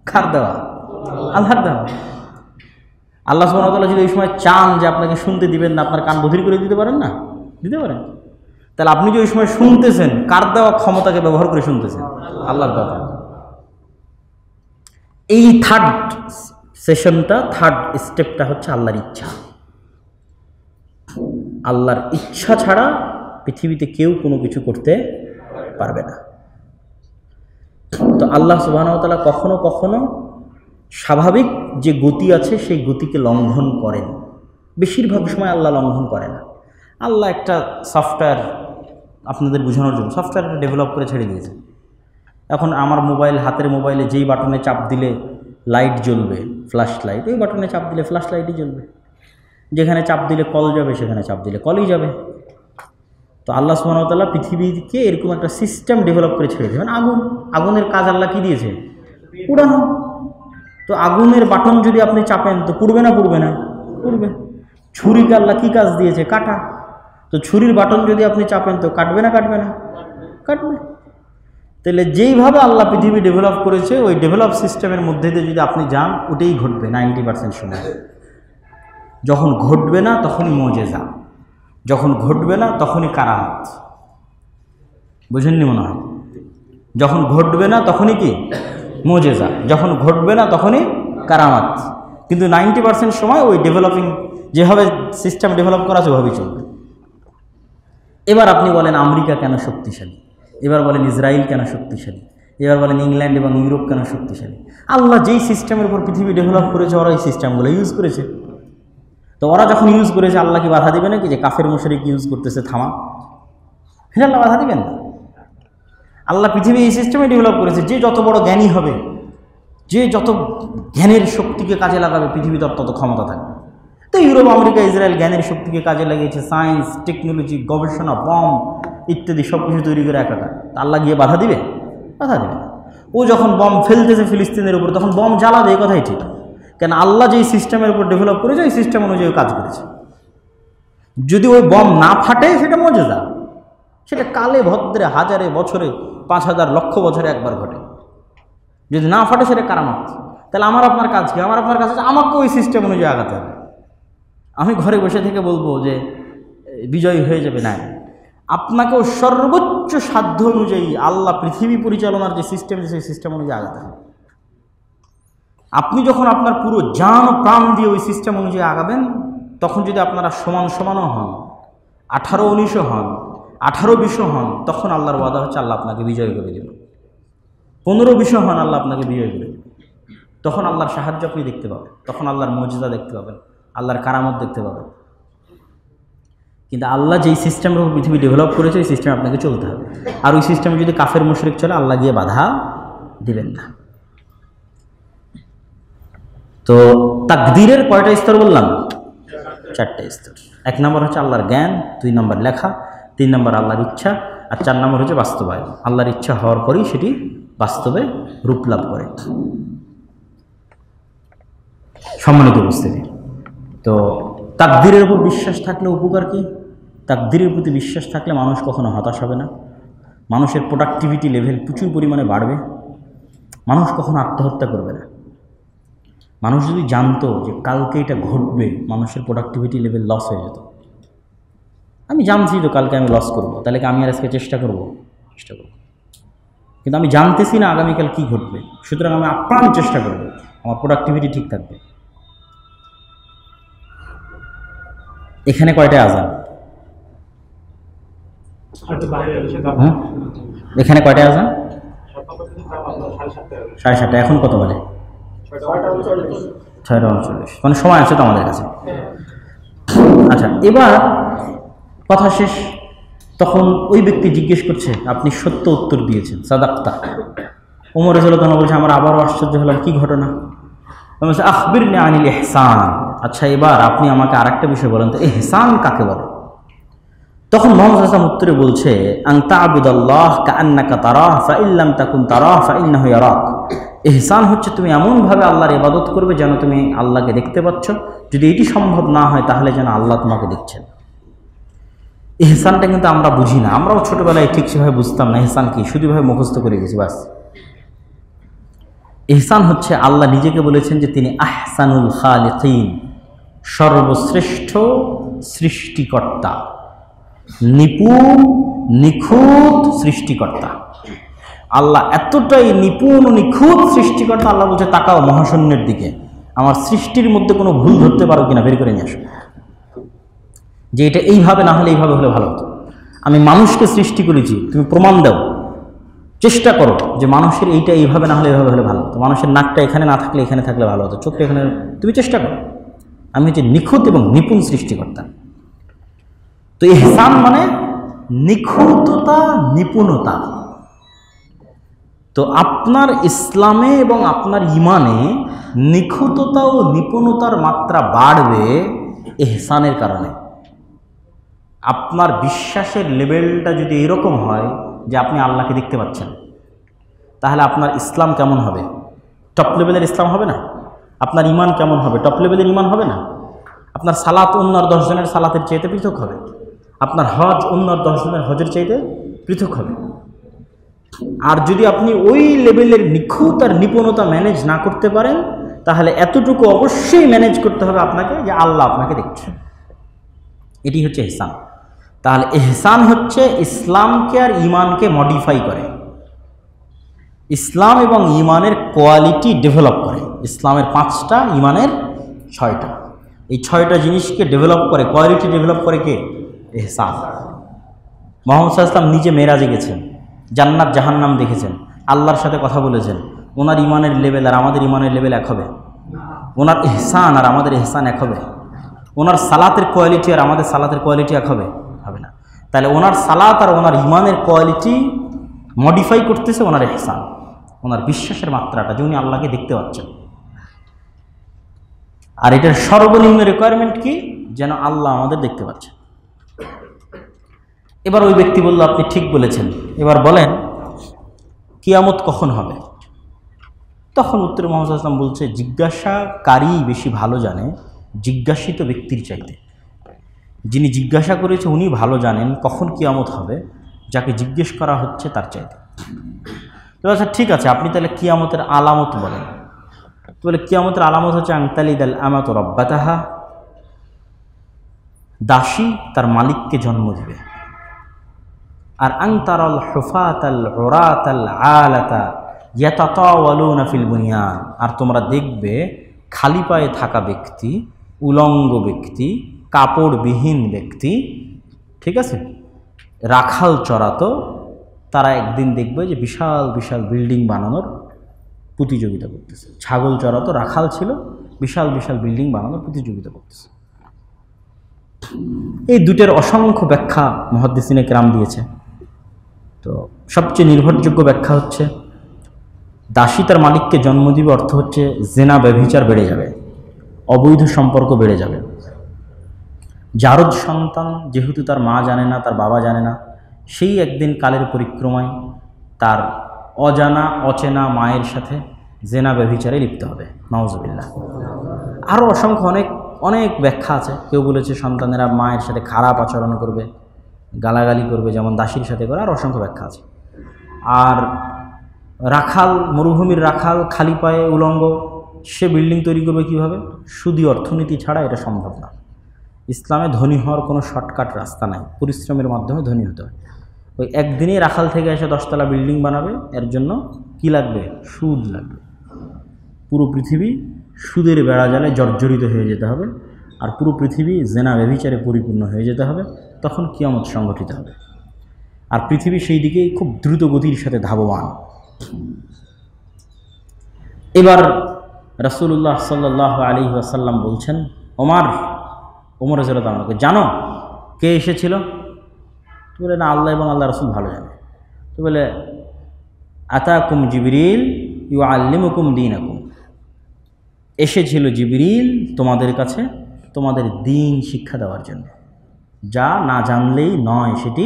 কার দেওয়া? আল্লাহর দেওয়া। আল্লাহ সুবহানাহু ওয়া তাআলা যদি ওই সময় চান যে আপনাকে শুনতে দিবেন না, আপনার কান বধির করে দিতে পারেন না? দিতে পারেন। তাহলে আপনি যে ওই সময় শুনতেছেন কার দেওয়া ক্ষমতাকে ব্যবহার করে শুনতেছেন? আল্লাহর দেওয়া। এই থার্ড সেশনটা, থার্ড স্টেপটা হচ্ছে আল্লাহর ইচ্ছা। আল্লাহর ইচ্ছা ছাড়া পৃথিবীতে কেউ কোনো কিছু করতে পারবে না। তো আল্লাহ সুবহানাহু ওয়া তাআলা কখনো কখনো স্বাভাবিক যে গতি আছে সেই গতিকে লঙ্ঘন করেন। বেশিরভাগ সময় আল্লাহ লঙ্ঘন করে না। আল্লাহ একটা সফটওয়্যার, আপনাদের বোঝানোর জন্য সফটওয়্যারটা ডেভেলপ করে ছেড়ে দিয়েছে। এখন আমার মোবাইল, হাতের মোবাইলে যেই বাটনে চাপ দিলে লাইট জ্বলবে, ফ্ল্যাশ লাইট, ওই বাটনে চাপ দিলে ফ্ল্যাশ লাইটই জ্বলবে। যেখানে চাপ দিলে কল যাবে সেখানে চাপ দিলে কলই যাবে। তো আল্লাহ সুবহানাহু ওয়া তাআলা পৃথিবীকে এরকম একটা সিস্টেম ডেভেলপ করে ছেড়ে দিয়েছেন। আগুনের কাজ আল্লাহ কি দিয়েছে? পুরানো। তো আগুনের বাটন যদি আপনি চাপেন তো পুড়বে না? পুড়বে না? পুড়বে। ছুরিকে আল্লাহ কি কাজ দিয়েছে? কাটা। তো ছুরির বাটন যদি আপনি চাপেন তো কাটবে না? কাটবে না? কাটবে। তাহলে যেইভাবে আল্লাহ পৃথিবী ডেভেলপ করেছে ওই ডেভেলপ সিস্টেমের মধ্যে দিয়ে যদি আপনি যান ওটাই ঘটবে 90% সময়। যখন ঘটবে না তখনই মুজিজা, যখন ঘটবে না তখনই কারামাত। বুঝেননি মনে হয়? যখন ঘটবে না তখনই কি মুজিজা, যখন ঘটবে না তখনই কারামাত। কিন্তু 90% সময় ওই ডেভেলপিং, যেভাবে সিস্টেম ডেভেলপ করা আছে ওভাবেই চলবে। এবার আপনি বলেন আমেরিকা কেন শক্তিশালী, এবার বলেন ইসরায়েল কেন শক্তিশালী, এবার বলেন ইংল্যান্ড এবং ইউরোপ কেন শক্তিশালী? আল্লাহ যেই সিস্টেমের উপর পৃথিবী ডেভেলপ করেছে ওরা এই সিস্টেমগুলো ইউজ করেছে। তো ওরা যখন ইউজ করেছে আল্লাহ কি বাধা দিবে নাকি যে কাফের মুশরিক ইউজ করতেছে থামা? হ্যাঁ, আল্লাহ বাধা দিবেন না। আল্লাহ পৃথিবী এই সিস্টেমে ডেভেলপ করেছে, যে যত বড় জ্ঞানী হবে, যে যত জ্ঞানের শক্তিকে কাজে লাগাবে পৃথিবীতে তত ক্ষমতা থাকবে। তো ইউরোপ, আমেরিকা, ইসরায়েল জ্ঞানের শক্তিকে কাজে লাগিয়েছে, সায়েন্স, টেকনোলজি, গবেষণা, বম ইত্যাদি সব কিছু তৈরি করে একাকার। আল্লাহ গিয়ে বাধা দিবে? বাধা দিবে না। ও যখন বম ফেলতেছে ফিলিস্তিনের উপর তখন বম জ্বালাবে, এই কথাই ঠিক। কেন? আল্লাহ যেই সিস্টেমের উপর ডেভেলপ করেছে ওই সিস্টেম অনুযায়ী কাজ করেছে। যদি ওই বম না ফাটে সেটা মুজিজা, সেটা কালে ভদ্রে হাজারে বছরে 5000 লক্ষ বছরে একবার ঘটে। যদি না ফাটে সেটা কারামত। তাহলে আমার আপনার কাজ কি? আমার আপনার কাজ হচ্ছে আমাকে ওই সিস্টেম অনুযায়ী আগাতে হবে। আমি ঘরে বসে থেকে বলবো যে বিজয়ী হয়ে যাবে, না, আপনাকেও সর্বোচ্চ সাধ্য অনুযায়ী আল্লাহ পৃথিবী পরিচালনার যে সিস্টেম, সেই সিস্টেম অনুযায়ী আগাতে হবে। আপনি যখন আপনার পুরো জান ও প্রাণ দিয়ে ওই সিস্টেম অনুযায়ী আগাবেন তখন যদি আপনারা সমান সমানও হন, 18-19 হন, 18-20 হন, তখন আল্লাহর ওয়াদা হচ্ছে আল্লাহ আপনাকে বিজয় করে দেবেন। 15-20 হন, আল্লাহ আপনাকে বিজয় করে দেবে। তখন আল্লাহর সাহায্য আপনি দেখতে পাবেন, তখন আল্লাহর মর্যাদা দেখতে পাবেন, আল্লাহর কারামত দেখতে পাবেন। কিন্তু আল্লাহ যেই সিস্টেমের উপর পৃথিবী ডেভেলপ করেছে ওই সিস্টেমে আপনাকে চলতে হবে। আর ওই সিস্টেমে যদি কাফের মুশরিক চলে, আল্লাহ গিয়ে বাধা দিবেন না। তো তাকদীরের কয়টা স্তর বললাম? 4টে স্তর। 1 নম্বর হচ্ছে আল্লাহর জ্ঞান, 2 নম্বর লেখা, 3 নম্বর আল্লাহর ইচ্ছা, আর 4 নম্বর হচ্ছে বাস্তবায়ন। আল্লাহর ইচ্ছা হওয়ার পরেই সেটি বাস্তবে রূপ লাভ করে। সম্মানিত উপস্থিতি, তো তাকদীরের উপর বিশ্বাস থাকলে উপকার কি? তাকদীরের প্রতি বিশ্বাস থাকলে মানুষ কখনো হতাশ হবে না, মানুষের প্রোডাক্টিভিটি লেভেল প্রচুর পরিমাণে বাড়বে, মানুষ কখনো আত্মহত্যা করবে না। মানুষ যদি জানতো যে কালকে এটা ঘটবে, মানুষের প্রোডাক্টিভিটি লেভেল লস হয়ে যেত। আমি জানছি তো কালকে আমি লস করব, তাহলে কি আমি আর আজকে চেষ্টা করব? কিন্তু আমি জানতেছি না আগামীকাল কি ঘটবে, সুতরাং আমি আপ্রাণ চেষ্টা করব, আমার প্রোডাক্টিভিটি ঠিক থাকবে। এখানে কয়টা আজান? এখানে কয়টা আজান? 7:30। এখন কত বাজে? 6:39। মানে সময় আছে তো আমাদের কাছে। আচ্ছা, এবার কথা শেষ। তখন ওই ব্যক্তি জিজ্ঞেস করছে, আপনি সত্য উত্তর দিয়েছেন, সাদাক্তা। ওমর রাদিয়াল্লাহু আনহু বলছে, আমার আবারও আশ্চর্য হলাম, কি ঘটনা? বলছে, আখবিরনি আনিল ইহসান। আচ্ছা, এবার আপনি আমাকে আরেকটা বিষয় বলেন তো, ইহসান কাকে বলে? তখন মুহাম্মদ সাল্লাল্লাহু আলাইহি ওয়াসাল্লাম উত্তরে বলছে, আন তা'বুদাল্লাহ কাআন্নাকা তারাহ ফাইন লাম তাকুন তারাহ ফাইন্নাহু ইয়ারাক। ইহসান হচ্ছে তুমি এমনভাবে আল্লাহর ইবাদত করবে যেন তুমি আল্লাহকে দেখতে পাচ্ছ, যদি এটি সম্ভব না হয় তাহলে যেন আল্লাহ তোমাকে দেখছেন। ইহসানটা কিন্তু আমরা বুঝি না, আমরাও ছোটবেলায় ঠিক সেভাবে বুঝতাম না ইহসান কি, শুধুভাবে মুখস্থ করে গেছি বাস। ইহসান হচ্ছে আল্লাহ নিজেকে বলেছেন যে তিনি আহসানুল খালিকিন, সর্বশ্রেষ্ঠ সৃষ্টিকর্তা, নিপুণ নিখুঁত সৃষ্টিকর্তা। আল্লাহ এতটাই নিপুণ ও নিখুঁত সৃষ্টিকর্তা, আল্লাহ বলছে তাকাও মহাশূন্যের দিকে, আমার সৃষ্টির মধ্যে কোনো ভুল ধরতে পারো কিনা বের করে নিয়ে আসো, যে এটা এইভাবে না হলে এইভাবে হলে ভালো হতো। আমি মানুষকে সৃষ্টি করেছি, তুমি প্রমাণ দাও, চেষ্টা করো যে মানুষের এইটা এইভাবে না হলে এইভাবে হলে ভালো হতো, মানুষের নাকটা এখানে না থাকলে এখানে থাকলে ভালো হতো, চোখটা এখানে, তুমি চেষ্টা করো। আমি হচ্ছে নিখুঁত এবং নিপুণ সৃষ্টিকর্তা। তো ইহসান মানে নিখুঁততা, নিপুণতা। তো আপনার ইসলামে এবং আপনার ইমানে নিখুঁততা ও নিপুণতার মাত্রা বাড়বে ইহসানের কারণে। আপনার বিশ্বাসের লেভেলটা যদি এরকম হয় যে আপনি আল্লাহকে দেখতে পাচ্ছেন, তাহলে আপনার ইসলাম কেমন হবে? টপ লেভেলের ইসলাম হবে না? আপনার ইমান কেমন হবে? টপ লেভেলের ইমান হবে না? আপনার সালাত অন্য 10 জনের সালাতের চাইতে পৃথক হবে, আপনার হজ অন্য 10 জনের হজের চাইতে পৃথক হবে। আর যদি আপনি ওই লেভেলের নিখুঁত আর নিপুণতা ম্যানেজ না করতে পারেন, তাহলে এতটুকু অবশ্যই ম্যানেজ করতে হবে আপনাকে যে আল্লাহ আপনাকে দেখছেন। এটি হচ্ছে ইহসান। তাহলে ইহসান হচ্ছে ইসলামকে আর ইমানকে মডিফাই করে, ইসলাম এবং ইমানের কোয়ালিটি ডেভেলপ করে। ইসলামের 5টা, ইমানের 6টা। এই 6টা জিনিসকে ডেভেলপ করে, কোয়ালিটি ডেভেলপ করে কে? ইহসান। মুহাম্মদ সাল্লাল্লাহু আলাইহি ওয়াসাল্লাম নিজে মেরাজে গেছেন, জান্নাত জাহান্নাম দেখেছেন, আল্লাহর সাথে কথা বলেছেন। ওনার ইমানের লেভেল আর আমাদের ইমানের লেভেল এক হবে? ওনার ইহসান আর আমাদের ইহসান এক হবে? ওনার সালাতের কোয়ালিটি আর আমাদের সালাতের কোয়ালিটি এক হবে? হবে না। তাহলে ওনার সালাত আর ওনার ইমানের কোয়ালিটি মডিফাই করতেছে ওনার ইহসান, ওনার বিশ্বাসের মাত্রাটা, যে উনি আল্লাহকে দেখতে পাচ্ছেন। আর এটার সর্বনিম্ন রিকোয়ারমেন্ট কি? যেন আল্লাহ আমাদের দেখতে পাচ্ছেন। এবার ওই ব্যক্তি বলল, আপনি ঠিক বলেছেন, এবার বলেন কিয়ামত কখন হবে? তখন উত্তরে মুহাম্মদ সাল্লাল্লাহু আলাইহি ওয়াসাল্লাম বলছে, জিজ্ঞাসাকারী বেশি ভালো জানে জিজ্ঞাসিত ব্যক্তির চাইতে। যিনি জিজ্ঞাসা করেছে উনি ভালো জানেন কখন কিয়ামত হবে, যাকে জিজ্ঞেস করা হচ্ছে তার চাইতে। তো আচ্ছা ঠিক আছে, আপনি তাহলে কিয়ামতের আলামত বলেন। তো বলে কিয়ামতের আলামত হচ্ছে আনতালিদাল আমাতু রাব্বাতাহা, দাসী তার মালিককে জন্ম দিবে। আর আনতারাল হুফাতাল উরাতাল আলাতা ইয়াতাতাওয়ালুনা ফিল বুনিয়ান, আর তোমরা দেখবে খালি পায়ে থাকা ব্যক্তি, উলঙ্গ ব্যক্তি, কাপড়বিহীন ব্যক্তি, ঠিক আছে, রাখাল চড়াতো তারা একদিন দেখবে যে বিশাল বিশাল বিল্ডিং বানানোর প্রতিযোগিতা করতেছে। ছাগল চড়াতো রাখাল ছিল, বিশাল বিশাল বিল্ডিং বানানোর প্রতিযোগিতা করতেছে। এই দুটের অসংখ্য ব্যাখ্যা মুহাদ্দিসিনে কেরাম দিয়েছে। তো সবচেয়ে নির্ভরযোগ্য ব্যাখ্যা হচ্ছে, দাসী তার মালিককে জন্ম দিবে অর্থ হচ্ছে জেনা ব্যভিচার বেড়ে যাবে, অবৈধ সম্পর্ক বেড়ে যাবে। জারজ সন্তান যেহেতু তার মা জানে না, তার বাবা জানে না, সেই একদিন কালের পরিক্রমায় তার অজানা অচেনা মায়ের সাথে জেনা ব্যভিচারে লিপ্ত হবে, নাউজুবিল্লাহ। আরও অসংখ্য অনেক অনেক ব্যাখ্যা আছে। কেউ বলেছে সন্তানেরা মায়ের সাথে খারাপ আচরণ করবে, গালাগালি করবে, যেমন দাসীর সাথে করে, আর অসংখ্য ব্যাখ্যা আছে। আর রাখাল, মরুভূমির রাখাল, খালি পায়ে উলঙ্গ, সে বিল্ডিং তৈরি করবে কীভাবে? সুদী অর্থনীতি ছাড়া এটা সম্ভব না। ইসলামে ধনী হওয়ার কোনো শর্টকাট রাস্তা নাই, পরিশ্রমের মাধ্যমে ধনী হতে হয়। ওই একদিনেই রাখাল থেকে এসে 10তলা বিল্ডিং বানাবে, এর জন্য কি লাগবে? সুদ লাগবে। পুরো পৃথিবী সুদের বেড়াজালে জর্জরিত হয়ে যেতে হবে, আর পুরো পৃথিবী জেনা ব্যভিচারে পরিপূর্ণ হয়ে যেতে হবে, তখন কিয়ামত সংগঠিত হবে। আর পৃথিবী সেই দিকেই খুব দ্রুত গতির সাথে ধাবমান। এবার রাসূলুল্লাহ সাল্লাল্লাহু আলাইহি ওয়াসাল্লাম বলছেন, ওমর রাদিয়াল্লাহু আনহু, জানো কে এসেছিল? তো বলে, না, আল্লাহ এবং আল্লাহ রাসূল ভালো জানে। তো বলে, আতাকুম জিবরিল ইউআল্লিমুকুম দীনাকুম, এসেছিল জিবরিল তোমাদের কাছে তোমাদের দ্বীন শিক্ষা দেওয়ার জন্য, যা না জানলেই নয় সেটি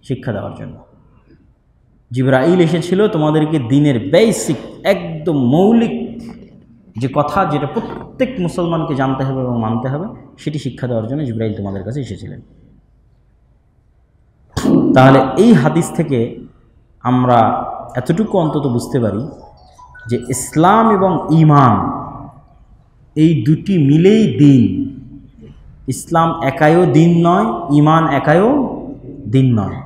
শিক্ষা দেওয়ার জন্য। জিবরাইল এসেছিল তোমাদেরকে দ্বীনের বেসিক, একদম মৌলিক যে কথা, যেটা প্রত্যেক মুসলমানকে জানতে হবে এবং মানতে হবে, সেটি শিক্ষা দেওয়ার জন্য জিবরাইল তোমাদের কাছে এসেছিলেন। তাহলে এই হাদিস থেকে আমরা এতটুকু অন্তত বুঝতে পারি যে ইসলাম এবং ঈমান এই দুটি মিলেই দিন। ইসলাম একাইও দিন নয়, ঈমান একাইও দিন নয়।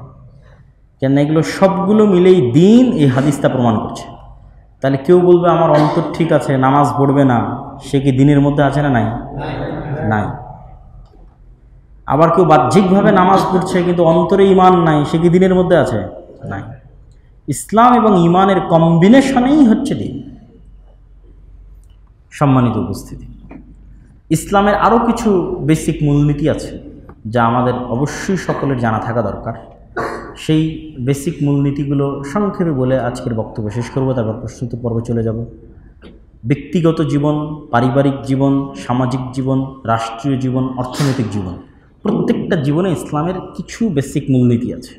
কেন? এগুলো সবগুলো মিলেই দিন, এই হাদিসটা প্রমাণ করছে। তাহলে কেউ বলবে আমার অন্তর ঠিক আছে, নামাজ পড়বে না, সে কি দিনের মধ্যে আছে না নাই? নাই। আবার কেউ বাহ্যিকভাবে নামাজ পড়ছে কিন্তু অন্তরে ঈমান নাই, সে কি দিনের মধ্যে আছে? নাই। ইসলাম এবং ঈমানের কম্বিনেশনেই হচ্ছে দিন। সম্মানিত উপস্থিতি, ইসলামের আরও কিছু বেসিক মূলনীতি আছে যা আমাদের অবশ্যই সকলের জানা থাকা দরকার। সেই বেসিক মূলনীতিগুলো সংক্ষেপে বলে আজকের বক্তব্য শেষ করব, তারপর প্রস্তুতি পর্বে চলে যাব। ব্যক্তিগত জীবন, পারিবারিক জীবন, সামাজিক জীবন, রাষ্ট্রীয় জীবন, অর্থনৈতিক জীবন, প্রত্যেকটা জীবনে ইসলামের কিছু বেসিক মূলনীতি আছে।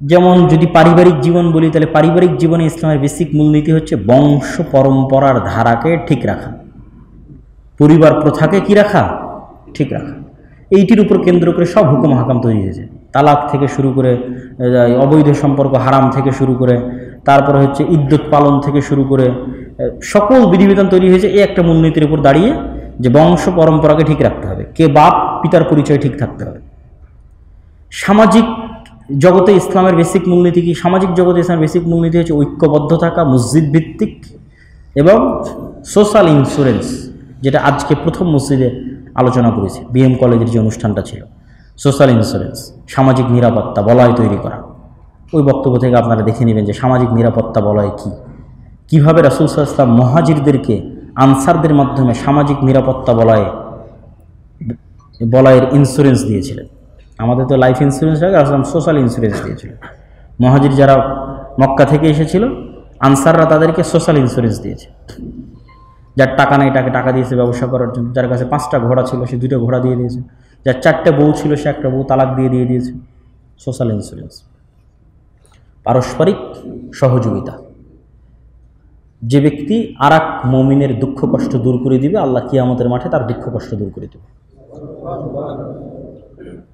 যেমন যদি পারিবারিক জীবন বলি, তাহলে পারিবারিক জীবনে ইসলামের বেসিক মূলনীতি হচ্ছে বংশ পরম্পরার ধারাকে ঠিক রাখা, পরিবার প্রথাকে কি রাখা? ঠিক রাখা। এইটির উপর কেন্দ্র করে সব হুকুম হাকাম তৈরি হয়েছে। তালাক থেকে শুরু করে, অবৈধ সম্পর্ক হারাম থেকে শুরু করে, তারপরে হচ্ছে ইদ্যত পালন থেকে শুরু করে সকল বিধিবিধান তৈরি হয়েছে এই একটা মূলনীতির উপর দাঁড়িয়ে, যে বংশ পরম্পরাকে ঠিক রাখতে হবে, কে বাপ পিতার পরিচয় ঠিক থাকতে হবে। সামাজিক জগতে ইসলামের বেসিক মূলনীতি কি? সামাজিক জগতে ইসলামের বেসিক মূলনীতি হচ্ছে ঐক্যবদ্ধ থাকা, মসজিদ ভিত্তিক, এবং সোশ্যাল ইন্স্যুরেন্স, যেটা আজকে প্রথম মসজিদে আলোচনা করেছি, বিএম কলেজের যে অনুষ্ঠানটা ছিল। সোশ্যাল ইন্স্যুরেন্স, সামাজিক নিরাপত্তা বলয় তৈরি করা। ওই বক্তব্য থেকে আপনারা দেখে নেবেন যে সামাজিক নিরাপত্তা বলয় কী, কীভাবে রাসূল সাল্লাল্লাহু আলাইহি ওয়াসাল্লাম মুহাজিরদেরকে আনসারদের মাধ্যমে সামাজিক নিরাপত্তা বলয়ের ইন্স্যুরেন্স দিয়েছিলেন। আমাদের তো লাইফ ইন্স্যুরেন্স আগে, রাসূল সোশ্যাল ইন্স্যুরেন্স দিয়েছিলেন। মুহাজির যারা মক্কা থেকে এসেছিল, আনসাররা তাদেরকে সোশ্যাল ইন্স্যুরেন্স দিয়েছে। যার টাকা নেই তাকে টাকা দিয়েছে ব্যবসা করার জন্য, যার কাছে 5টা ঘোড়া ছিল সে 2টা ঘোড়া দিয়ে দিয়েছে, যার 4টে বউ ছিল সে 1টা বউ তালাক দিয়ে দিয়েছে। Social insurance. পারস্পরিক সহযোগিতা, যে ব্যক্তি আর এক মুমিনের দুঃখ কষ্ট দূর করে দিবে, আল্লাহ কিয়ামতের মাঠে তার দুঃখ কষ্ট দূর করে দেবে।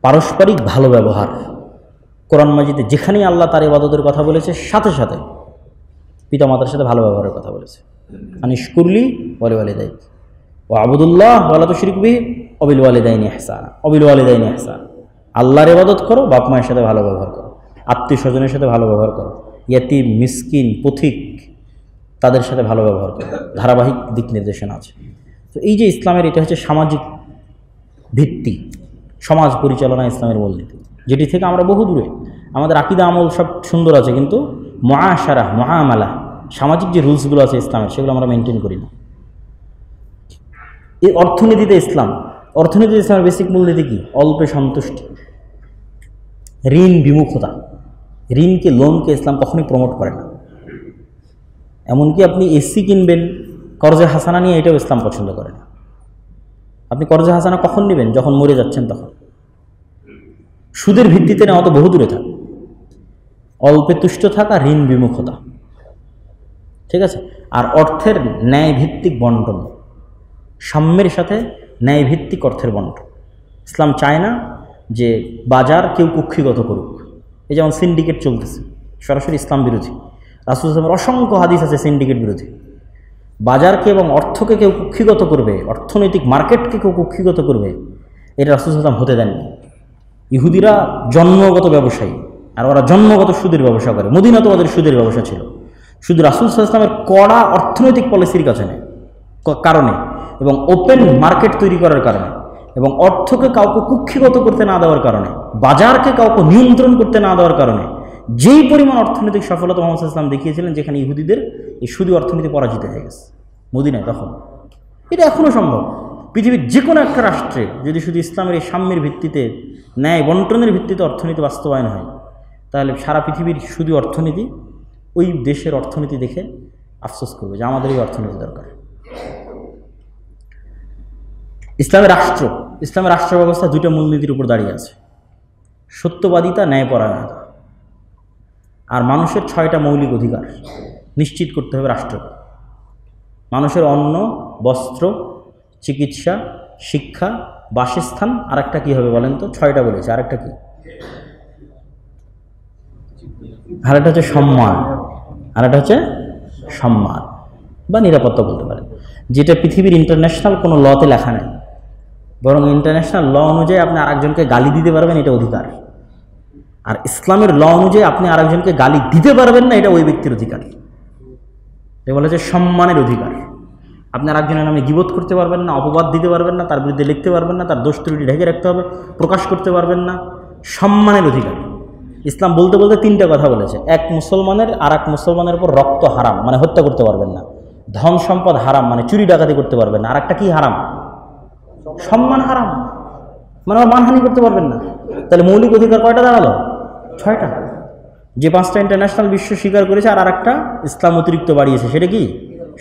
পারস্পরিক ভালো ব্যবহার, কোরআন মাজিদে যেখানেই আল্লাহ তার ইবাদতের কথা বলেছে, সাথে সাথে পিতামাতার সাথে ভালো ব্যবহারের কথা বলেছে। আনিশকুরলি ওয়ালি ওয়ালিদাইক ওয়া আবুদুল্লাহ ওয়ালা তুশরিকু বিহি ওয়াবিল ওয়ালিদাইনি ইহসানা, ওয়াবিল ওয়ালিদাইনি ইহসানা। আল্লাহর ইবাদত করো, বাপ মায়ের সাথে ভালো ব্যবহার করো, আত্মীয় স্বজনের সাথে ভালো ব্যবহার করো, ইয়াতিম মিসকিন পথিক তাদের সাথে ভালো ব্যবহার করো। ধারাবাহিক দিক নির্দেশনা আছে। তো এই যে ইসলামের, এটা হচ্ছে সামাজিক ভিত্তি, সমাজ পরিচালনা ইসলামের মূলনীতি, যেটি থেকে আমরা বহু দূরে। আমাদের আকীদা আমল সব সুন্দর আছে, কিন্তু মুআশারা মুআমালা সামাজিক যে রুলসগুলো আছে ইসলামের সেগুলো আমরা মেনটেন করি না। এই অর্থনীতিতে ইসলামের বেসিক মূলনীতি কি? অল্পে সন্তুষ্টি, ঋণ বিমুখতা। ঋণকে, লোনকে ইসলাম কখনোই প্রমোট করে না। এমনকি আপনি এসি কিনবেন কর্জে হাসানা নিয়ে, এটাও ইসলাম পছন্দ করে না। আপনি কর্জে হাসানা কখন নেবেন? যখন মরে যাচ্ছেন তখন। সুদের ভিত্তিতে নেওয়া তো বহু দূরে থাক। অল্পে তুষ্ট থাকা, ঋণ বিমুখতা, ঠিক আছে। আর অর্থের ন্যায়ভিত্তিক বন্টন, সাম্যের সাথে ন্যায়ভিত্তিক অর্থের বন্টন। ইসলাম চায় না যে বাজার কেউ কুক্ষিগত করুক। এই যেমন সিন্ডিকেট চলতেছে, সরাসরি ইসলাম বিরোধী। রাসূল সাল্লাল্লাহু আলাইহি ওয়াসাল্লামের অসংখ্য হাদিস আছে সিন্ডিকেট বিরোধী। বাজারকে এবং অর্থকে কেউ কুক্ষিগত করবে, অর্থনৈতিক মার্কেটকে কেউ কুক্ষিগত করবে, এটা রাসূল সাল্লাল্লাহু আলাইহি ওয়াসাল্লাম হতে দেননি। ইহুদিরা জন্মগত ব্যবসায়ী, আর ওরা জন্মগত সুদের ব্যবসা করে। মদিনা তো ওদের সুদের ব্যবসা ছিল। শুধু রাসূল সাল্লাল্লাহু আলাইহি ওয়াসাল্লামের কড়া অর্থনৈতিক পলিসির কারণে এবং ওপেন মার্কেট তৈরি করার কারণে এবং অর্থকে কাউকে কুক্ষিগত করতে না দেওয়ার কারণে, বাজারকে কাউকে নিয়ন্ত্রণ করতে না দেওয়ার কারণে যেই পরিমাণ অর্থনৈতিক সফলতা মুহাম্মদ সাল্লাল্লাহু আলাইহি ওয়াসাল্লাম দেখিয়েছিলেন, যেখানে ইহুদিদের এই সুদী অর্থনীতি পরাজিত হয়ে গেছে মদিনায় তখন। এটা এখনও সম্ভব। পৃথিবীর যে কোনো একটা রাষ্ট্রে যদি শুধু ইসলামের এই সাম্যের ভিত্তিতে, ন্যায় বন্টনের ভিত্তিতে অর্থনীতি বাস্তবায়ন হয়, তাহলে সারা পৃথিবীর শুধু অর্থনীতি ওই দেশের অর্থনীতি দেখে আফসোস করবে যে আমাদের এই অর্থনীতি দরকার। ইসলামের রাষ্ট্র ব্যবস্থা দুইটা মূলনীতির উপর দাঁড়িয়ে আছে: সত্যবাদিতা, ন্যায়পরায়ণতা। আর মানুষের 6টা মৌলিক অধিকার নিশ্চিত করতে হবে রাষ্ট্রকে। মানুষের অন্ন, বস্ত্র, চিকিৎসা, শিক্ষা, বাসস্থান। আর একটা কী হবে বলেন তো? 6টা বলেছে, আরেকটা কি? আরেকটা হচ্ছে সম্মান। সম্মান বা নিরাপত্তা বলতে পারেন, যেটা পৃথিবীর ইন্টারন্যাশনাল কোনো লতে লেখা নেই। বরং ইন্টারন্যাশনাল ল অনুযায়ী আপনি আরেকজনকে গালি দিতে পারবেন, এটা অধিকার। আর ইসলামের ল অনুযায়ী আপনি আরেকজনকে গালি দিতে পারবেন না, এটা ওই ব্যক্তির অধিকার। এটা বলা হচ্ছে সম্মানের অধিকার। আপনি আরেকজনের নামে গীবত করতে পারবেন না, অপবাদ দিতে পারবেন না, তার বিরুদ্ধে লিখতে পারবেন না, তার দোষ ত্রুটি ঢেকে রাখতে হবে, প্রকাশ করতে পারবেন না। সম্মানের অধিকার। ইসলাম বলতে বলতে 3টা কথা বলেছে। এক, মুসলমানের আর এক মুসলমানের উপর রক্ত হারাম, মানে হত্যা করতে পারবেন না। ধন সম্পদ হারাম, মানে চুরি ডাকাতি করতে পারবেন না। আর একটা কি হারাম? সম্মান হারাম, মানে মানহানি করতে পারবেন না। তাহলে মৌলিক অধিকার কয়টা দাঁড়ালো? 6টা। যে 5টা ইন্টারন্যাশনাল বিশ্ব স্বীকার করেছে, আর আরেকটা ইসলাম অতিরিক্ত বাড়িয়েছে, সেটা কি?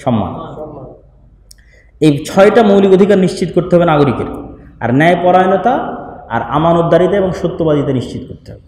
সম্মান। এই 6টা মৌলিক অধিকার নিশ্চিত করতে হবে নাগরিকের। আর ন্যায়পরায়ণতা আর আমানতদারিতা এবং সত্যবাদিতা নিশ্চিত করতে হবে।